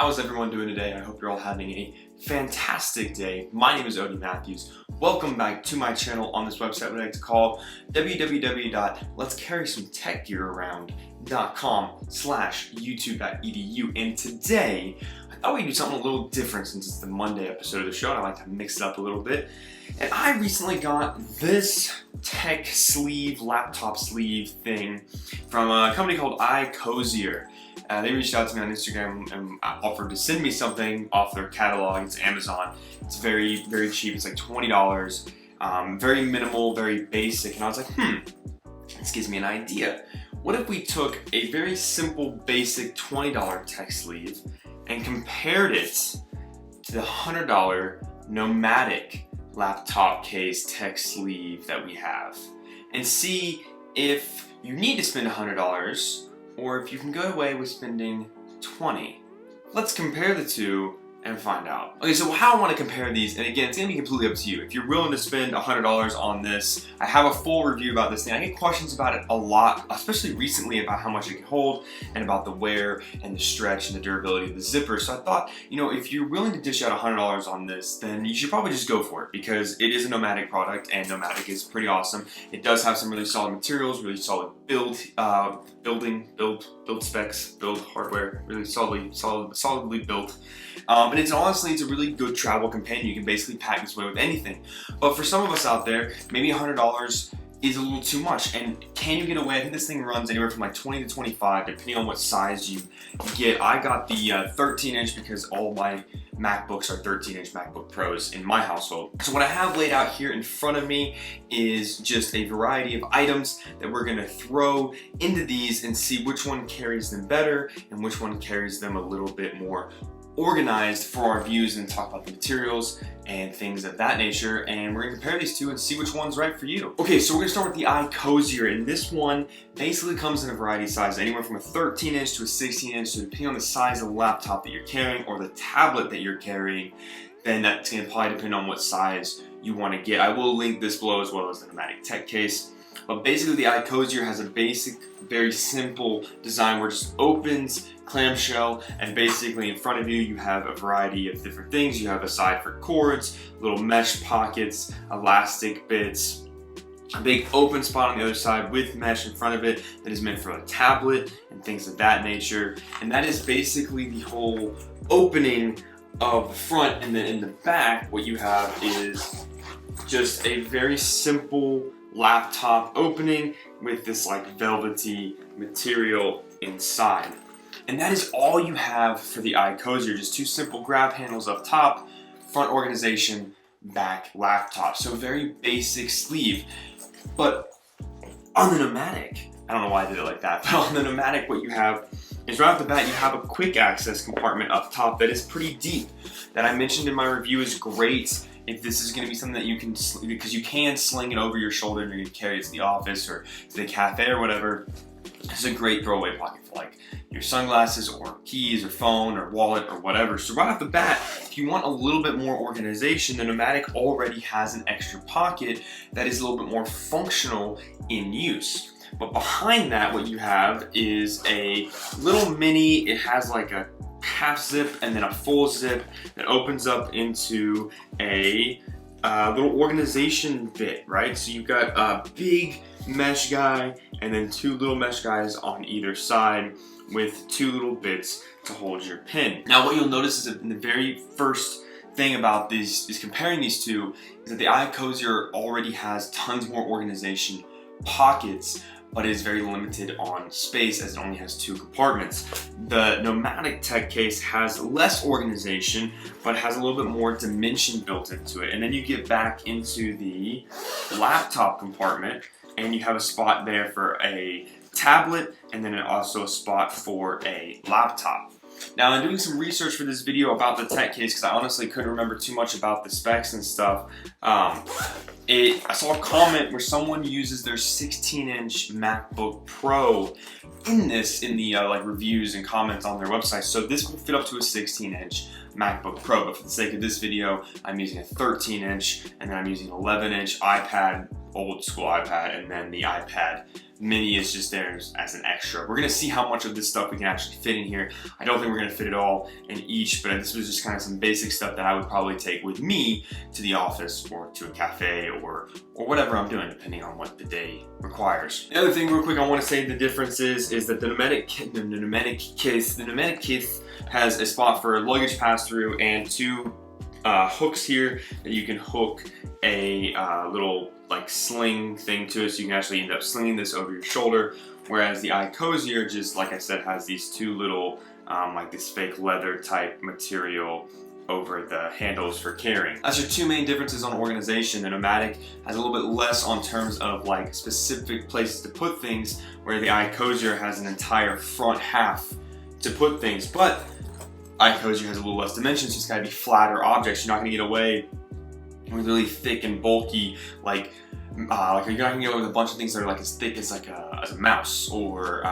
How's everyone doing today? I hope you're all having a fantastic day. My name is Odie Matthews. Welcome back to my channel on this website we like to call www.letscarrysomethechgeararound.com/youtube.edu. And today, I thought we'd do something a little different since it's the Monday episode of the show, and I like to mix it up a little bit. And I recently got this tech sleeve, laptop sleeve thing from a company called iCozier. They reached out to me on Instagram and offered to send me something off their catalog. It's Amazon. It's very, very cheap. It's like $20. Very minimal, very basic. And I was like, this gives me an idea. What if we took a very simple, basic $20 tech sleeve and compared it to the $100 Nomatic laptop case tech sleeve that we have, and see if you need to spend $100 or if you can go away with spending $20. Let's compare the two and find out. Okay, so how I want to compare these, and again, it's going to be completely up to you. If you're willing to spend $100 on this, I have a full review about this thing. I get questions about it a lot, especially recently, about how much it can hold and about the wear and the stretch and the durability of the zipper. So I thought, if you're willing to dish out $100 on this, then you should probably just go for it, because it is a Nomatic product, and Nomatic is pretty awesome. It does have some really solid materials, really solid build specs, build hardware, really solidly built. And it's a really good travel companion. You can basically pack this away with anything. But for some of us out there, maybe $100 is a little too much. And can you get away? I think this thing runs anywhere from like 20 to 25, depending on what size you get. I got the 13-inch because all my MacBooks are 13-inch MacBook Pros in my household. So what I have laid out here in front of me is just a variety of items that we're gonna throw into these and see which one carries them better and which one carries them a little bit more organized for our views, and talk about the materials and things of that nature. And we're gonna compare these two and see which one's right for you. Okay, so we're gonna start with the iCozier, and this one basically comes in a variety of sizes, anywhere from a 13-inch to a 16-inch. So depending on the size of the laptop that you're carrying or the tablet that you're carrying, then that's gonna probably depend on what size you wanna get. I will link this below, as well as the Nomatic tech case. But basically the iCozier has a basic, very simple design where it just opens, clamshell, and basically in front of you, you have a variety of different things. You have a side for cords, little mesh pockets, elastic bits, a big open spot on the other side with mesh in front of it that is meant for a tablet and things of that nature. And that is basically the whole opening of the front. And then in the back, what you have is just a very simple laptop opening with this like velvety material inside. And that is all you have for the iCozier, just two simple grab handles up top, front organization, back laptop. So very basic sleeve. But on the Nomatic, I don't know why I did it like that, but on the Nomatic, what you have is right off the bat, you have a quick access compartment up top that is pretty deep, that I mentioned in my review is great if this is going to be something that you can, because you can sling it over your shoulder and you're going to carry it to the office or to the cafe or whatever. It's a great throwaway pocket for like your sunglasses or keys or phone or wallet or whatever. So right off the bat, if you want a little bit more organization, the Nomatic already has an extra pocket that is a little bit more functional in use. But behind that, what you have is a little mini, it has like a half zip and then a full zip that opens up into a little organization bit, right? So you've got a big mesh guy and then two little mesh guys on either side with two little bits to hold your pen. Now what you'll notice is that in the very first thing about these is comparing these two is that the iCozier already has tons more organization pockets, but it is very limited on space as it only has two compartments. The Nomatic tech case has less organization, but has a little bit more dimension built into it. And then you get back into the laptop compartment, and you have a spot there for a tablet, and then also a spot for a laptop. Now, in doing some research for this video about the tech case, because I honestly couldn't remember too much about the specs and stuff, I saw a comment where someone uses their 16-inch MacBook Pro in the like reviews and comments on their website. So this will fit up to a 16-inch MacBook Pro, but for the sake of this video, I'm using a 13-inch, and then I'm using an 11-inch iPad old school iPad, and then the iPad mini is just there as an extra. We're gonna see how much of this stuff we can actually fit in here. I don't think we're gonna fit it all in each, but this was just kind of some basic stuff that I would probably take with me to the office or to a cafe or whatever I'm doing, depending on what the day requires. The other thing real quick I want to say the difference is that the Nomatic case has a spot for luggage pass-through and two hooks here that you can hook a little like sling thing to it, so you can actually end up slinging this over your shoulder, whereas the iCozier, just like I said, has these two little like this fake leather type material over the handles for carrying. That's your two main differences on organization. The Nomatic has a little bit less on terms of like specific places to put things, where the iCozier has an entire front half to put things, but iCozier has a little less dimensions, so it's gotta be flatter objects. You're not gonna get away with really thick and bulky, like you're not gonna get away with a bunch of things that are like as thick as like as a mouse or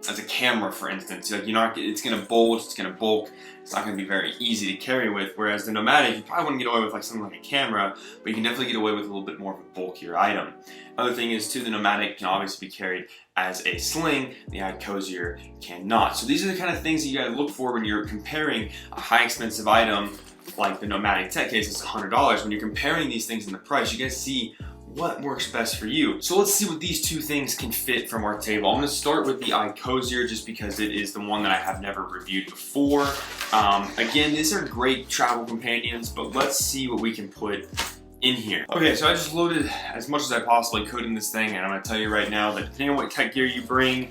as a camera, for instance. Like it's gonna bulge, it's gonna bulk. It's not gonna be very easy to carry with. Whereas the Nomatic, you probably wouldn't get away with like something like a camera, but you can definitely get away with a little bit more of a bulkier item. Other thing is too, the Nomatic can obviously be carried as a sling. The iCozier cannot. So these are the kind of things that you gotta look for when you're comparing a high expensive item like the Nomatic tech case. It's $100. When you're comparing these things in the price, you guys see what works best for you. So let's see what these two things can fit from our table. I'm gonna start with the iCozier just because it is the one that I have never reviewed before. Again, these are great travel companions, but let's see what we can put in here. Okay, so I just loaded as much as I possibly could in this thing, and I'm gonna tell you right now that depending on what tech gear you bring,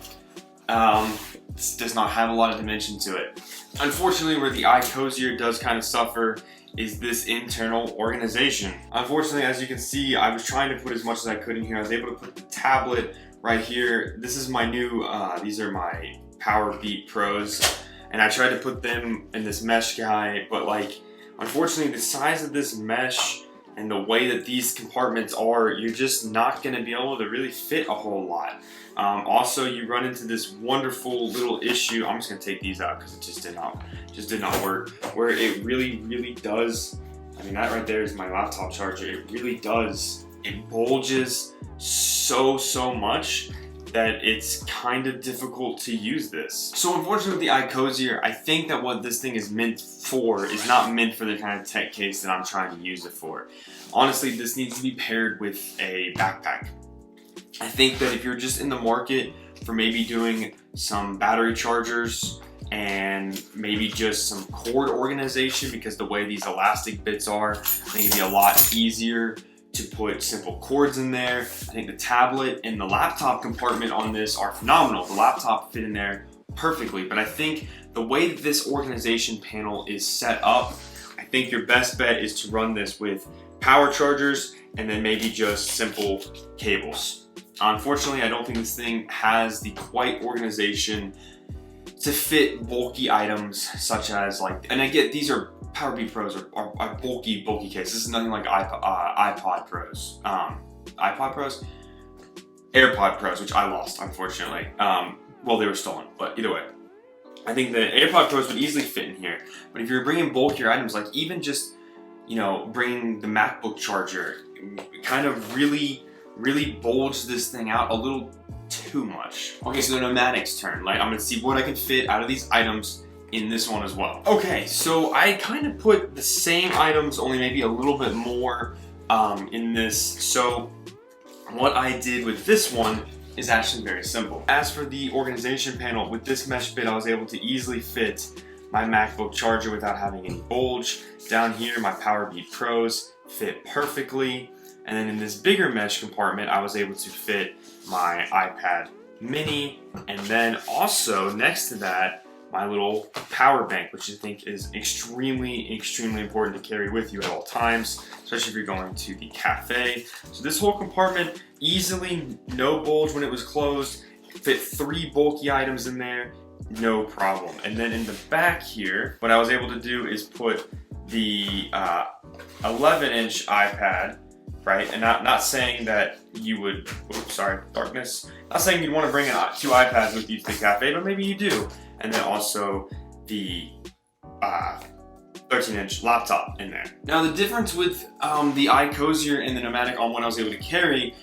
this does not have a lot of dimension to it. Unfortunately, where the iCozier does kind of suffer is this internal organization. Unfortunately, as you can see, I was trying to put as much as I could in here. I was able to put the tablet right here. This is my new, these are my Powerbeat Pros, and I tried to put them in this mesh guy, but like, unfortunately, the size of this mesh and the way that these compartments are, you're just not gonna be able to really fit a whole lot. Also, you run into this wonderful little issue. I'm just gonna take these out because it just did not work. Where it really does. I mean, that right there is my laptop charger. It really does. It bulges so much that it's kind of difficult to use this. So unfortunately with the iCozier, I think that what this thing is meant for is not meant for the kind of tech case that I'm trying to use it for. Honestly, this needs to be paired with a backpack. I think that if you're just in the market for maybe doing some battery chargers and maybe just some cord organization, because the way these elastic bits are, I think it'd be a lot easier to put simple cords in there. I think the tablet and the laptop compartment on this are phenomenal. The laptop fit in there perfectly, but I think the way that this organization panel is set up, I think your best bet is to run this with power chargers and then maybe just simple cables. Unfortunately, I don't think this thing has the quite organization to fit bulky items such as like, and I get these are Powerbeat Pros are bulky cases. This is nothing like iPod Pros. AirPod Pros, which I lost, unfortunately. Well, they were stolen, but either way. I think the AirPod Pros would easily fit in here. But if you're bringing bulkier items, like even just, you know, bringing the MacBook charger, kind of really bulge this thing out a little too much. Okay, so the Nomatic's turn. Like, I'm gonna see what I can fit out of these items in this one as well. Okay, so I kind of put the same items, only maybe a little bit more in this. So what I did with this one is actually very simple. As for the organization panel, with this mesh bit, I was able to easily fit my MacBook charger without having any bulge. Down here, my Powerbeat Pros fit perfectly. And then in this bigger mesh compartment, I was able to fit my iPad mini. And then also next to that, my little power bank, which I think is extremely important to carry with you at all times, especially if you're going to the cafe. So this whole compartment, easily, no bulge when it was closed, fit 3 bulky items in there, no problem. And then in the back here, what I was able to do is put the 11-inch iPad, right? And not saying that you would, oops, sorry, darkness. Not saying you'd want to bring 2 iPads with you to the cafe, but maybe you do. And then also the 13-inch laptop in there. Now the difference with the iCozier and the Nomatic on what I was able to carry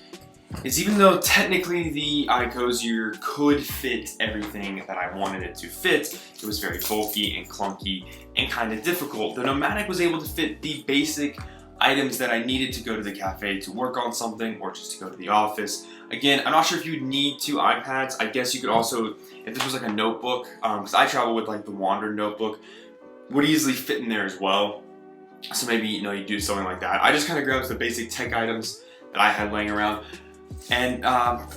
is, even though technically the iCozier could fit everything that I wanted it to fit, it was very bulky and clunky and kind of difficult. The Nomatic was able to fit the basic items that I needed to go to the cafe to work on something or just to go to the office. Again, I'm not sure if you would need 2 iPads. I guess you could also, if this was like a notebook, because I travel with like the Wander notebook, would easily fit in there as well. So maybe, you know, you do something like that. I just kind of grabbed the basic tech items that I had laying around. And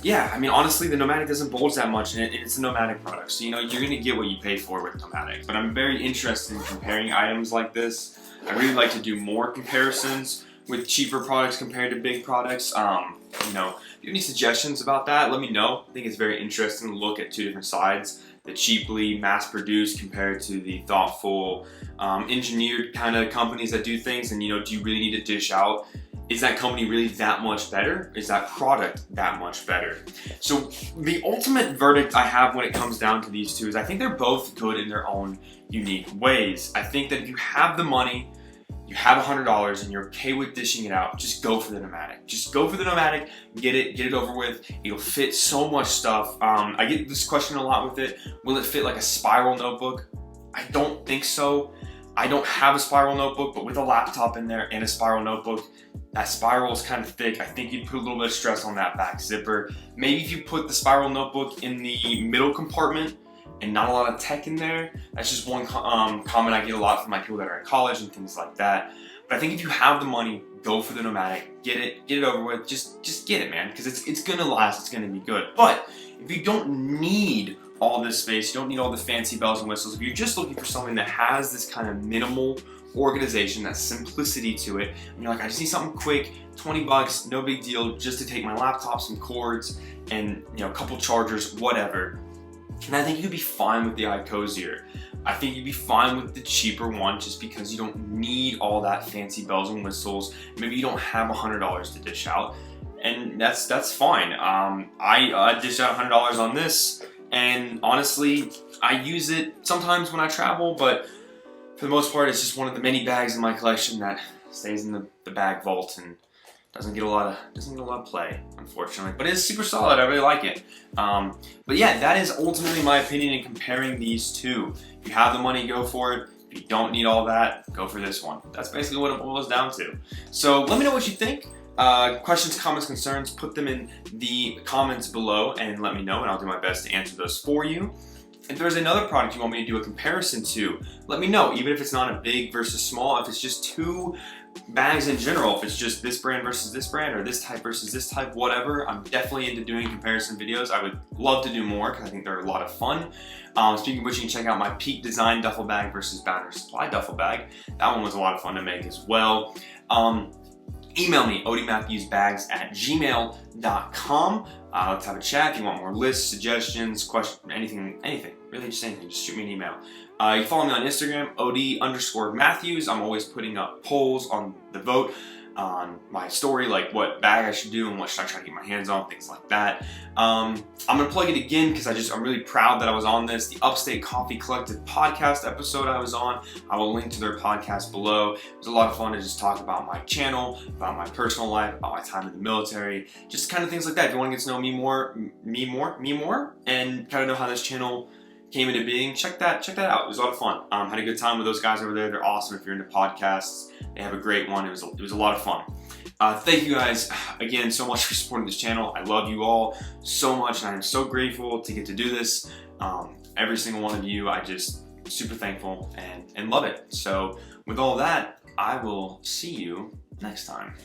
yeah, I mean, honestly, the Nomatic doesn't bulge that much, and it's a Nomatic product. So, you know, you're gonna get what you pay for with Nomatic. But I'm very interested in comparing items like this. I really like to do more comparisons with cheaper products compared to big products. You know, if you have any suggestions about that, let me know. I think it's very interesting to look at 2 different sides. The cheaply mass-produced compared to the thoughtful, engineered kind of companies that do things. And, you know, do you really need to dish out? Is that company really that much better? Is that product that much better? So the ultimate verdict I have when it comes down to these 2 is I think they're both good in their own unique ways. I think that if you have the money, you have $100 and you're okay with dishing it out, just go for the Nomatic. Just go for the Nomatic, get it over with. It'll fit so much stuff. I get this question a lot with it. Will it fit like a spiral notebook? I don't think so. I don't have a spiral notebook, but with a laptop in there and a spiral notebook, that spiral is kind of thick. I think you'd put a little bit of stress on that back zipper. Maybe if you put the spiral notebook in the middle compartment and not a lot of tech in there. That's just one comment I get a lot from my people that are in college and things like that. But I think if you have the money, go for the Nomatic, get it over with. Just get it, man, because it's gonna last. It's gonna be good. But if you don't need all this space, you don't need all the fancy bells and whistles. If you're just looking for something that has this kind of minimal organization, that simplicity to it, and you're like, I just need something quick, 20 bucks, no big deal, just to take my laptop, some cords, and a couple chargers, whatever. And I think you'd be fine with the iCozier. I think you'd be fine with the cheaper one just because you don't need all that fancy bells and whistles. Maybe you don't have $100 to dish out, and that's fine. I dish out $100 on this, and honestly, I use it sometimes when I travel, but for the most part, it's just one of the many bags in my collection that stays in the bag vault and doesn't get a lot of play, unfortunately. But it's super solid. I really like it. But yeah, that is ultimately my opinion in comparing these 2. If you have the money, go for it. If you don't need all that, go for this one. That's basically what it boils down to. So let me know what you think. Questions, comments, concerns, put them in the comments below and let me know, and I'll do my best to answer those for you. If there's another product you want me to do a comparison to, let me know, even if it's not a big versus small, if it's just 2 bags in general, if it's just this brand versus this brand or this type versus this type, whatever. I'm definitely into doing comparison videos. I would love to do more because I think they're a lot of fun. Speaking of which, you can check out my Peak Design duffel bag versus Boundary Supply duffel bag. That one was a lot of fun to make as well. Email me, odiematthewsbags@gmail.com. Let's have a chat. If you want more lists, suggestions, questions, anything, really just anything, just shoot me an email. You can follow me on Instagram, od_Matthews. I'm always putting up polls on the vote on my story, like what bag I should do and what should I try to get my hands on, things like that. I'm gonna plug it again because I'm really proud that I was on this. The Upstate Coffee Collective podcast episode I was on, I will link to their podcast below. It was a lot of fun to just talk about my channel, about my personal life, about my time in the military, just kind of things like that. If you want to get to know me more, and kind of know how this channel came into being, check that out. It was a lot of fun. Had a good time with those guys over there. They're awesome if you're into podcasts. They have a great one. It was a lot of fun. Thank you guys again so much for supporting this channel. I love you all so much, and I'm so grateful to get to do this. Every single one of you, I just super thankful and love it. So with all that, I will see you next time.